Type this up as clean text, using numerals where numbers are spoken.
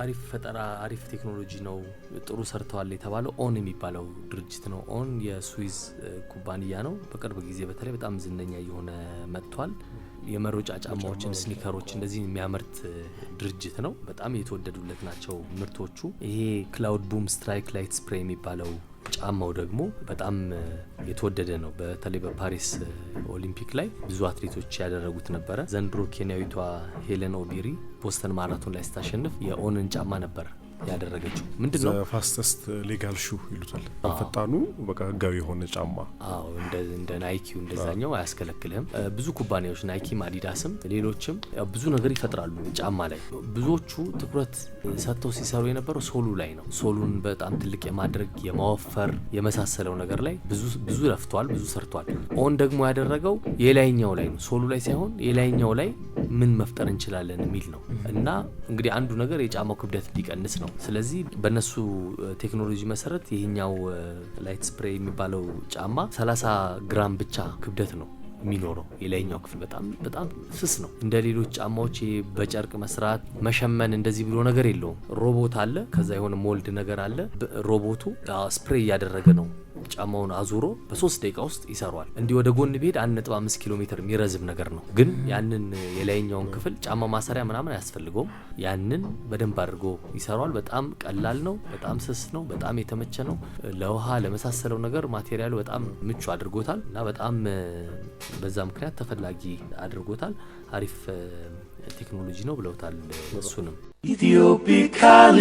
አሪፍ ፈጠራ አሪፍ ቴክኖሎጂ ነው ጥሩ ሰርተዋል የተባለው ኦን የሚባለው ድርጅት ነው። ኦን የስዊዝ ኩባንያ ነው። በቅርብ ጊዜ በተለይ በጣም ዝነኛ የሆነ መጥቷል። የመሮጫ ጫማዎችን ስኒከሮች እንደዚህ የሚያመርት ድርጅት ነው። በጣም የተወደዱለት ናቸው ምርቶቹ። ይሄ ክላውድ ቡም ስትራይክ ላይት ስፕሬይ የሚባለው ጫማው ደግሞ በጣም የተወደደ ነው። በተለይ በፓሪስ ኦሊምፒክ ላይ ብዙ አትሌቶች ያደረጉት ነበረ። ዘንድሮ ኬንያዊቷ ሄለን ኦቢሪ ቦስተን ማራቶን ላይ ስታሸንፍ የኦንን ጫማ ነበር ያደረገችው። ምንድነው ፋስተስት ሌጋል ሹ ይሉታል። ፈጣኑ በቃ ህጋዊ የሆነ ጫማ። አዎ እንደ ናይኪው እንደዛኛው አያስከለክልህም። ብዙ ኩባንያዎች ናይኪም አዲዳስም ሌሎችም ብዙ ነገር ይፈጥራሉ ጫማ ላይ። ብዙዎቹ ትኩረት ሰጥተው ሲሰሩ የነበረው ሶሉ ላይ ነው። ሶሉን በጣም ትልቅ የማድረግ የማወፈር የመሳሰለው ነገር ላይ ብዙ ለፍቷል፣ ብዙ ሰርቷል። ኦን ደግሞ ያደረገው የላይኛው ላይ ነው፣ ሶሉ ላይ ሳይሆን የላይኛው ላይ ምን መፍጠር እንችላለን የሚል ነው። እና እንግዲህ አንዱ ነገር የጫማው ክብደት እንዲቀንስ ነው። ስለዚህ በነሱ ቴክኖሎጂ መሰረት ይሄኛው ላይት ስፕሬይ የሚባለው ጫማ 30 ግራም ብቻ ክብደት ነው የሚኖረው። የላይኛው ክፍል በጣም ስስ ነው። እንደ ሌሎች ጫማዎች በጨርቅ መስራት መሸመን እንደዚህ ብሎ ነገር የለውም። ሮቦት አለ፣ ከዛ የሆነ ሞልድ ነገር አለ። ሮቦቱ ስፕሬይ እያደረገ ነው ጫማውን አዙሮ በ3 ደቂቃ ውስጥ ይሰራዋል። እንዲህ ወደ ጎን ቢሄድ 1.5 ኪሎ ሜትር የሚረዝም ነገር ነው። ግን ያንን የላይኛውን ክፍል ጫማ ማሰሪያ ምናምን አያስፈልገውም። ያንን በደንብ አድርጎ ይሰራዋል። በጣም ቀላል ነው፣ በጣም ስስ ነው፣ በጣም የተመቸ ነው። ለውሃ ለመሳሰለው ነገር ማቴሪያሉ በጣም ምቹ አድርጎታል እና በጣም በዛ ምክንያት ተፈላጊ አድርጎታል። አሪፍ ቴክኖሎጂ ነው ብለውታል። እሱንም ኢትዮፒካሊ